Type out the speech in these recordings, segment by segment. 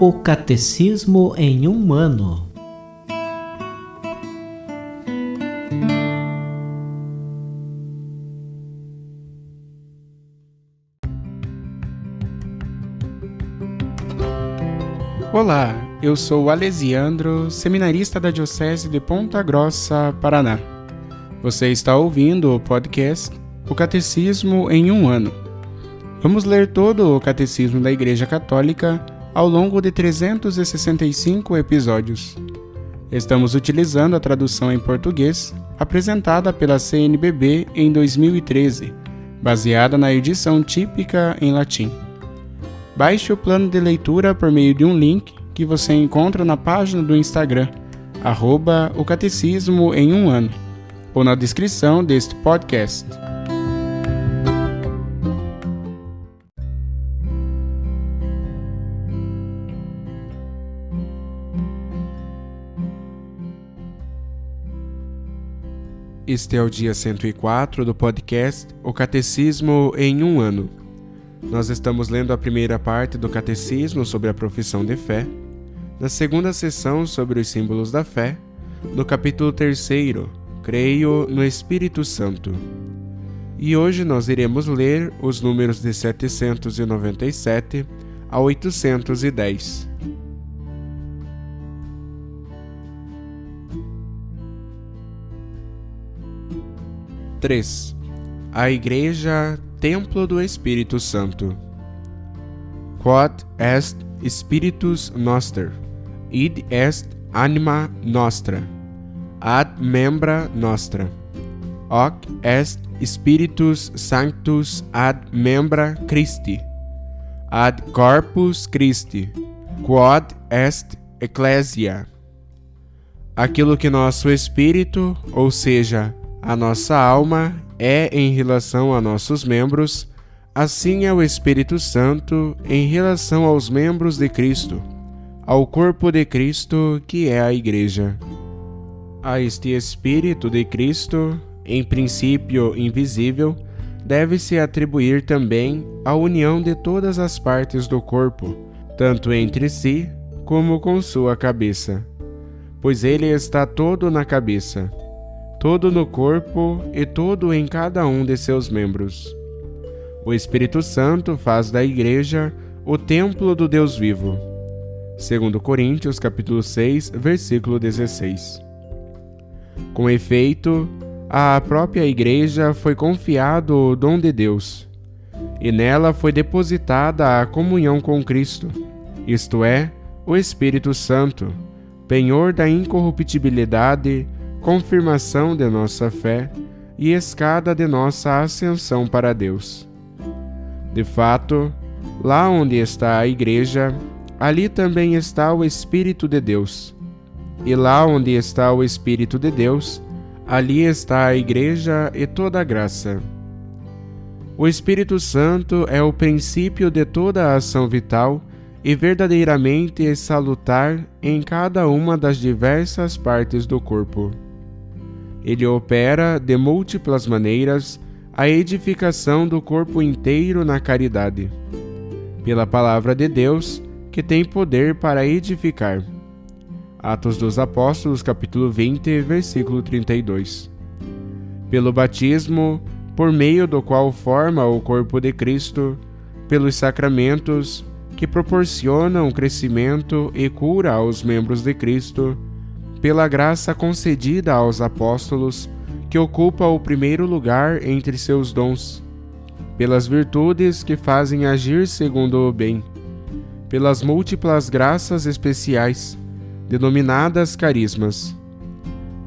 O Catecismo em um ano. Olá, eu sou o Alesiandro, seminarista da Diocese de Ponta Grossa, Paraná. Você está ouvindo o podcast O Catecismo em um ano. Vamos ler todo o Catecismo da Igreja Católica ao longo de 365 episódios. Estamos utilizando a tradução em português apresentada pela CNBB em 2013, baseada na edição típica em latim. Baixe o plano de leitura por meio de um link que você encontra na página do Instagram, @o Catecismo em um ano, ou na descrição deste podcast. Este é o dia 104 do podcast O Catecismo em um ano. Nós estamos lendo a primeira parte do Catecismo sobre a profissão de fé, na segunda sessão sobre os símbolos da fé, no capítulo 3º, Creio no Espírito Santo. E hoje nós iremos ler os números de 797 a 810. A Igreja, Templo do Espírito Santo. Quod est Spiritus Noster, id est anima nostra, ad membra nostra, hoc est Spiritus Sanctus ad membra Christi, ad corpus Christi, quod est Ecclesia. Aquilo que nosso espírito, ou seja, a nossa alma, é em relação a nossos membros, assim é o Espírito Santo em relação aos membros de Cristo, ao corpo de Cristo, que é a Igreja. A este Espírito de Cristo, em princípio invisível, deve-se atribuir também a união de todas as partes do corpo, tanto entre si como com sua cabeça, pois ele está todo na cabeça, todo no corpo e todo em cada um de seus membros. O Espírito Santo faz da Igreja o templo do Deus vivo. 2 Coríntios, capítulo 6, versículo 16. Com efeito, à própria Igreja foi confiado o dom de Deus, e nela foi depositada a comunhão com Cristo, isto é, o Espírito Santo, penhor da incorruptibilidade, confirmação de nossa fé e escada de nossa ascensão para Deus. De fato, lá onde está a Igreja, ali também está o Espírito de Deus. E lá onde está o Espírito de Deus, ali está a Igreja e toda a graça. O Espírito Santo é o princípio de toda a ação vital e verdadeiramente salutar em cada uma das diversas partes do corpo. Ele opera de múltiplas maneiras a edificação do corpo inteiro na caridade, pela palavra de Deus, que tem poder para edificar. Atos dos Apóstolos, capítulo 20, versículo 32. Pelo batismo, por meio do qual forma o corpo de Cristo, pelos sacramentos, que proporcionam crescimento e cura aos membros de Cristo, pela graça concedida aos apóstolos, que ocupa o primeiro lugar entre seus dons, pelas virtudes que fazem agir segundo o bem, pelas múltiplas graças especiais, denominadas carismas,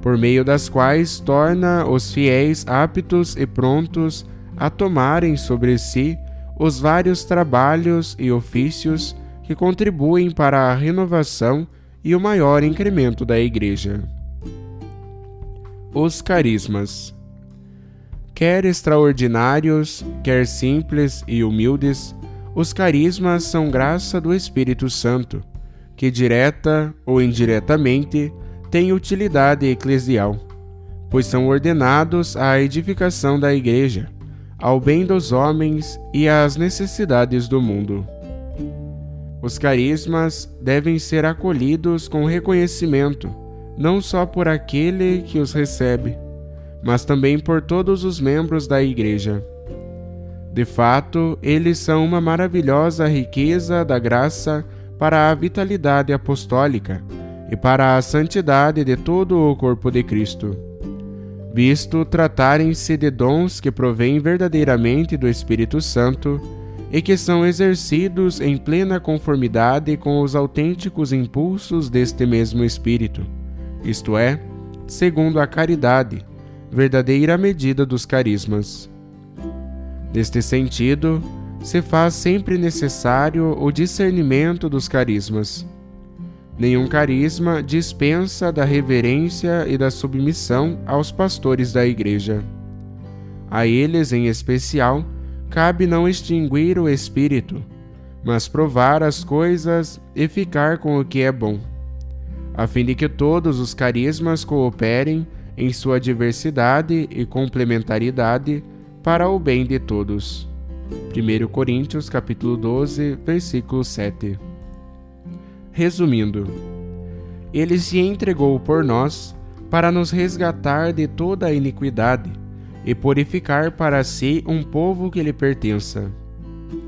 por meio das quais torna os fiéis aptos e prontos a tomarem sobre si os vários trabalhos e ofícios que contribuem para a renovação e o maior incremento da Igreja. Os carismas. Quer extraordinários, quer simples e humildes, os carismas são graça do Espírito Santo, que direta ou indiretamente tem utilidade eclesial, pois são ordenados à edificação da Igreja, ao bem dos homens e às necessidades do mundo. Os carismas devem ser acolhidos com reconhecimento, não só por aquele que os recebe, mas também por todos os membros da Igreja. De fato, eles são uma maravilhosa riqueza da graça para a vitalidade apostólica e para a santidade de todo o corpo de Cristo, visto tratarem-se de dons que provêm verdadeiramente do Espírito Santo e que são exercidos em plena conformidade com os autênticos impulsos deste mesmo Espírito, isto é, segundo a caridade, verdadeira medida dos carismas. Neste sentido, se faz sempre necessário o discernimento dos carismas. Nenhum carisma dispensa da reverência e da submissão aos pastores da Igreja. A eles, em especial, cabe não extinguir o espírito, mas provar as coisas e ficar com o que é bom, a fim de que todos os carismas cooperem em sua diversidade e complementaridade para o bem de todos. 1 Coríntios capítulo 12, versículo 7. Resumindo, ele se entregou por nós para nos resgatar de toda a iniquidade e purificar para si um povo que lhe pertença.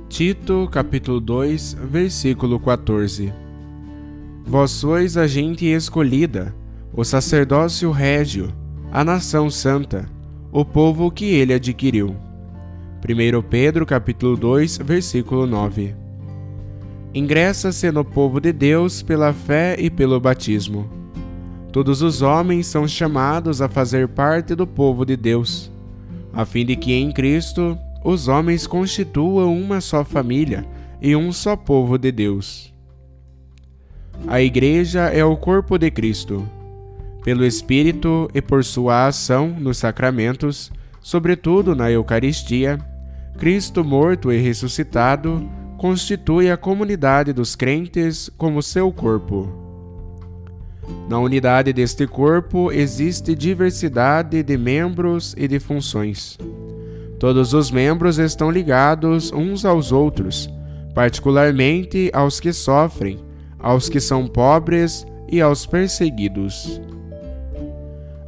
Tito capítulo 2, versículo 14. Vós sois a gente escolhida, o sacerdócio régio, a nação santa, o povo que ele adquiriu. 1 Pedro capítulo 2, versículo 9. Ingressa-se no povo de Deus pela fé e pelo batismo. Todos os homens são chamados a fazer parte do povo de Deus, a fim de que em Cristo os homens constituam uma só família e um só povo de Deus. A Igreja é o corpo de Cristo. Pelo Espírito e por sua ação nos sacramentos, sobretudo na Eucaristia, Cristo morto e ressuscitado constitui a comunidade dos crentes como seu corpo. Na unidade deste corpo existe diversidade de membros e de funções. Todos os membros estão ligados uns aos outros, particularmente aos que sofrem, aos que são pobres e aos perseguidos.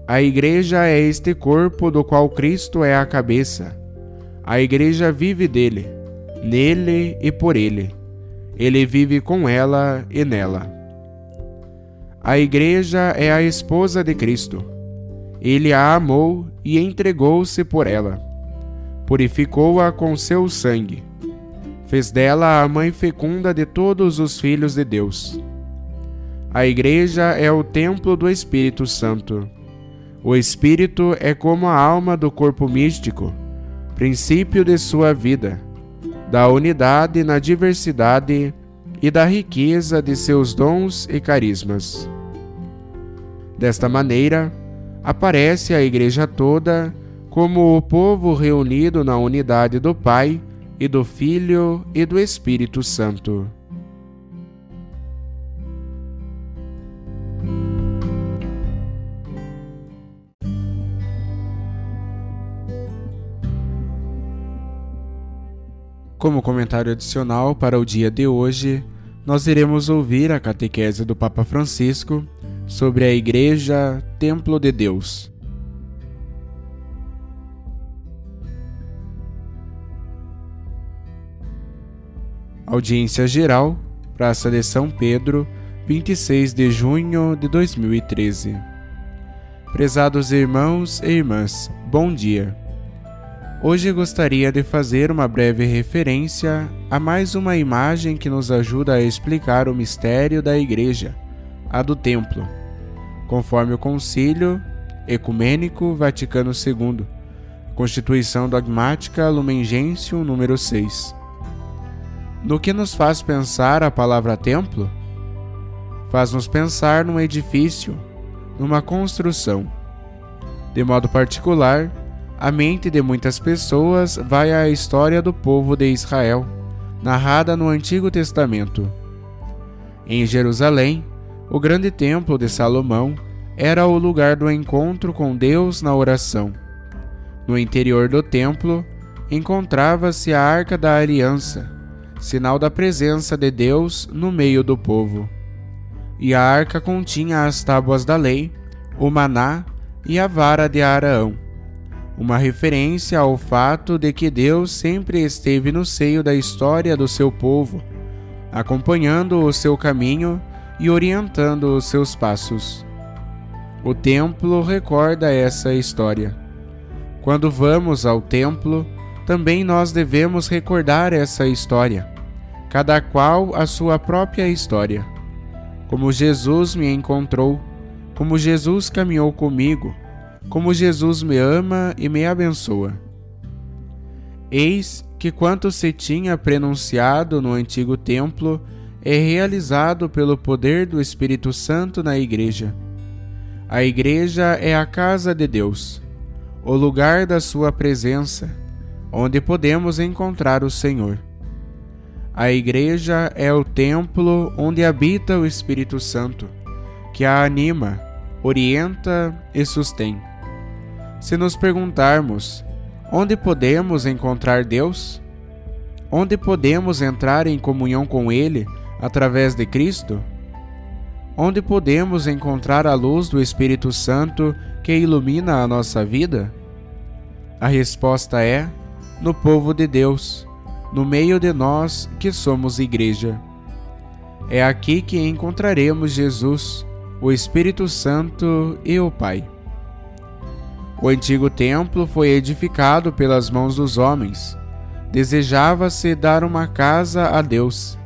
A Igreja é este corpo do qual Cristo é a cabeça. A Igreja vive dele, nele e por ele. Ele vive com ela e nela. A Igreja é a esposa de Cristo. Ele a amou e entregou-se por ela. Purificou-a com seu sangue. Fez dela a mãe fecunda de todos os filhos de Deus. A Igreja é o templo do Espírito Santo. O Espírito é como a alma do corpo místico, princípio de sua vida, da unidade na diversidade e da riqueza de seus dons e carismas. Desta maneira, aparece a Igreja toda como o povo reunido na unidade do Pai e do Filho e do Espírito Santo. Como comentário adicional para o dia de hoje, nós iremos ouvir a catequese do Papa Francisco sobre a Igreja, Templo de Deus. Audiência geral, Praça de São Pedro, 26 de junho de 2013. Prezados irmãos e irmãs, bom dia. Hoje gostaria de fazer uma breve referência a mais uma imagem que nos ajuda a explicar o mistério da Igreja, a do Templo, conforme o Concílio Ecumênico Vaticano II, Constituição Dogmática Lumen Gentium número 6. No que nos faz pensar a palavra templo? Faz-nos pensar num edifício, numa construção. De modo particular, a mente de muitas pessoas vai à história do povo de Israel, narrada no Antigo Testamento. Em Jerusalém, o grande templo de Salomão era o lugar do encontro com Deus na oração. No interior do templo, encontrava-se a Arca da Aliança, sinal da presença de Deus no meio do povo. E a arca continha as tábuas da lei, o maná e a vara de Araão, uma referência ao fato de que Deus sempre esteve no seio da história do seu povo, acompanhando o seu caminho e orientando os seus passos. O templo recorda essa história. Quando vamos ao templo, também nós devemos recordar essa história, cada qual a sua própria história. Como Jesus me encontrou, como Jesus caminhou comigo, como Jesus me ama e me abençoa. Eis que quanto se tinha prenunciado no antigo templo é realizado pelo poder do Espírito Santo na Igreja. A Igreja é a casa de Deus, o lugar da sua presença, onde podemos encontrar o Senhor. A Igreja é o templo onde habita o Espírito Santo, que a anima, orienta e sustém. Se nos perguntarmos, onde podemos encontrar Deus? Onde podemos entrar em comunhão com Ele através de Cristo? Onde podemos encontrar a luz do Espírito Santo que ilumina a nossa vida? A resposta é: no povo de Deus, no meio de nós que somos Igreja. É aqui que encontraremos Jesus, o Espírito Santo e o Pai. O antigo templo foi edificado pelas mãos dos homens. Desejava-se dar uma casa a Deus,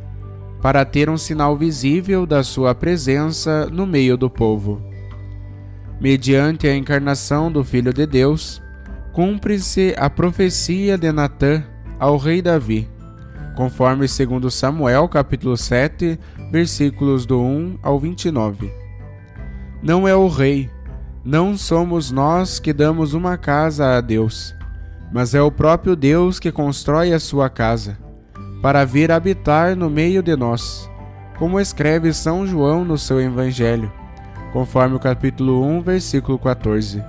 para ter um sinal visível da sua presença no meio do povo. Mediante a encarnação do Filho de Deus, cumpre-se a profecia de Natã ao rei Davi, conforme 2 Samuel capítulo 7, versículos do 1 ao 29. Não é o rei, não somos nós que damos uma casa a Deus, mas é o próprio Deus que constrói a sua casa, para vir habitar no meio de nós, como escreve São João no seu Evangelho, conforme o capítulo 1, versículo 14.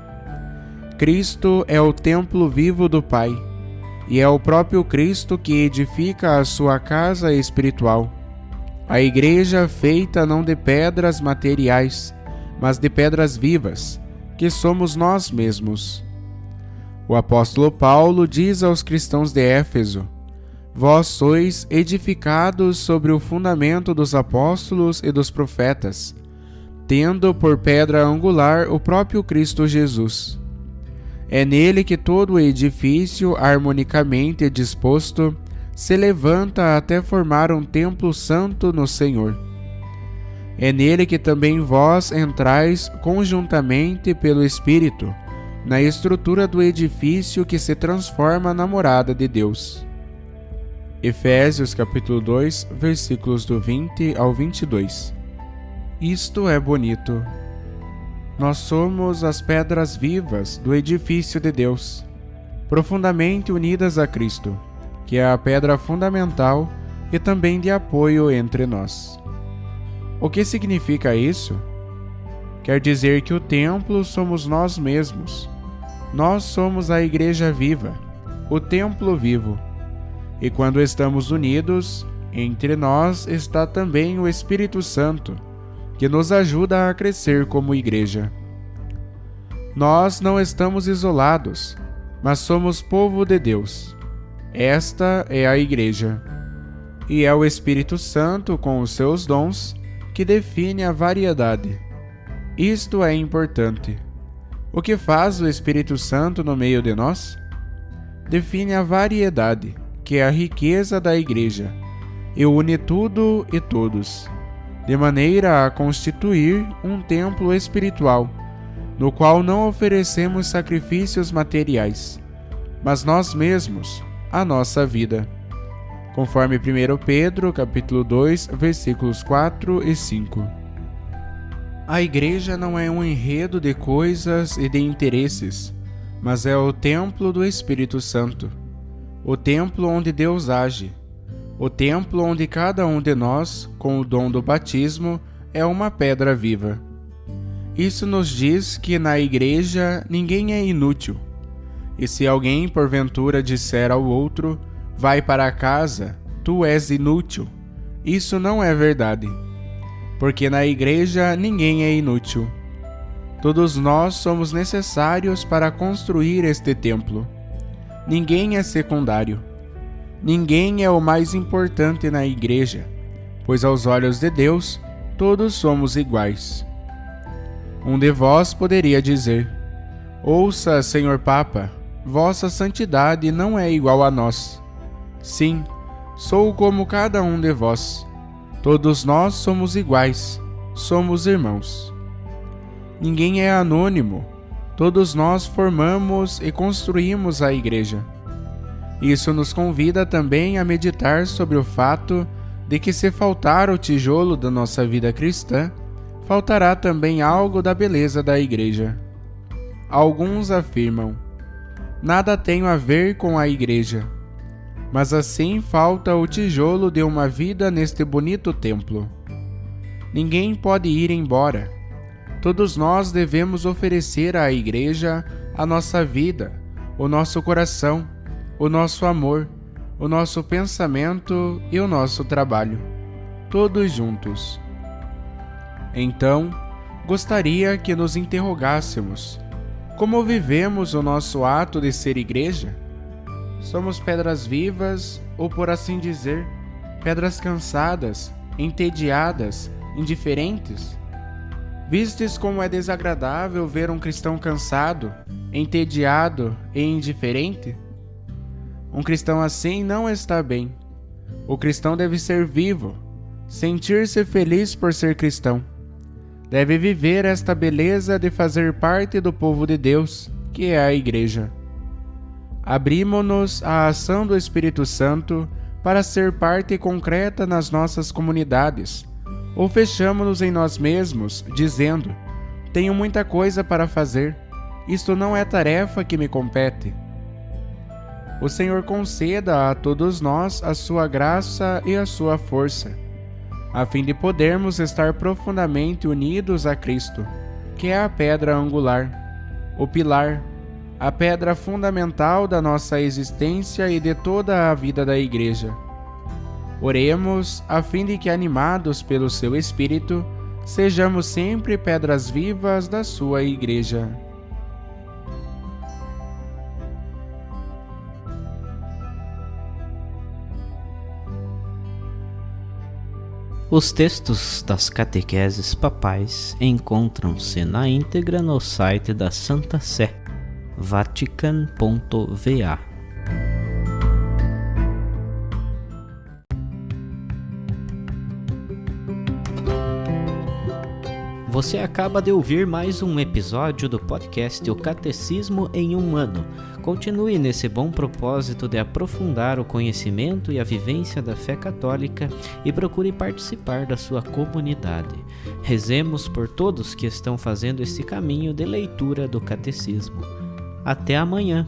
Cristo é o templo vivo do Pai, e é o próprio Cristo que edifica a sua casa espiritual, a Igreja feita não de pedras materiais, mas de pedras vivas, que somos nós mesmos. O apóstolo Paulo diz aos cristãos de Éfeso: Vós sois edificados sobre o fundamento dos apóstolos e dos profetas, tendo por pedra angular o próprio Cristo Jesus. É nele que todo o edifício, harmonicamente disposto, se levanta até formar um templo santo no Senhor. É nele que também vós entrais conjuntamente pelo Espírito, na estrutura do edifício que se transforma na morada de Deus. Efésios capítulo 2, versículos do 20 ao 22. Isto é bonito. Nós somos as pedras vivas do edifício de Deus, profundamente unidas a Cristo, que é a pedra fundamental e também de apoio entre nós. O que significa isso? Quer dizer que o templo somos nós mesmos. Nós somos a Igreja viva, o templo vivo. E quando estamos unidos, entre nós está também o Espírito Santo, que nos ajuda a crescer como Igreja. Nós não estamos isolados, mas somos povo de Deus. Esta é a Igreja. E é o Espírito Santo, com os seus dons, que define a variedade. Isto é importante. O que faz o Espírito Santo no meio de nós? Define a variedade, que é a riqueza da Igreja, e une tudo e todos, de maneira a constituir um templo espiritual, no qual não oferecemos sacrifícios materiais, mas nós mesmos, a nossa vida. Conforme 1 Pedro, capítulo 2, versículos 4 e 5. A Igreja não é um enredo de coisas e de interesses, mas é o templo do Espírito Santo, o templo onde Deus age, o templo onde cada um de nós, com o dom do batismo, é uma pedra viva. Isso nos diz que na Igreja ninguém é inútil, e se alguém porventura disser ao outro: vai para casa, tu és inútil. Isso não é verdade, porque na igreja ninguém é inútil. Todos nós somos necessários para construir este templo. Ninguém é secundário. Ninguém é o mais importante na igreja, pois aos olhos de Deus, todos somos iguais. Um de vós poderia dizer: ouça, Senhor Papa, vossa santidade não é igual a nós. Sim, sou como cada um de vós. Todos nós somos iguais, somos irmãos. Ninguém é anônimo. Todos nós formamos e construímos a igreja. Isso nos convida também a meditar sobre o fato de que, se faltar o tijolo da nossa vida cristã, faltará também algo da beleza da igreja. Alguns afirmam: nada tenho a ver com a igreja, mas assim falta o tijolo de uma vida neste bonito templo. Ninguém pode ir embora. Todos nós devemos oferecer à igreja a nossa vida, o nosso coração, o nosso amor, o nosso pensamento e o nosso trabalho, todos juntos. Então, gostaria que nos interrogássemos: como vivemos o nosso ato de ser igreja? Somos pedras vivas, ou, por assim dizer, pedras cansadas, entediadas, indiferentes? Vistes como é desagradável ver um cristão cansado, entediado e indiferente? Um cristão assim não está bem. O cristão deve ser vivo, sentir-se feliz por ser cristão. Deve viver esta beleza de fazer parte do povo de Deus, que é a igreja. Abrimos-nos à ação do Espírito Santo para ser parte concreta nas nossas comunidades, ou fechamo-nos em nós mesmos, dizendo: tenho muita coisa para fazer, isto não é tarefa que me compete. O Senhor conceda a todos nós a sua graça e a sua força, a fim de podermos estar profundamente unidos a Cristo, que é a pedra angular, o pilar, a pedra fundamental da nossa existência e de toda a vida da Igreja. Oremos a fim de que, animados pelo seu Espírito, sejamos sempre pedras vivas da sua Igreja. Os textos das catequeses papais encontram-se na íntegra no site da Santa Sé, vatican.va. Você acaba de ouvir mais um episódio do podcast O Catecismo em um Ano. Continue nesse bom propósito de aprofundar o conhecimento e a vivência da fé católica e procure participar da sua comunidade. Rezemos por todos que estão fazendo esse caminho de leitura do Catecismo. Até amanhã!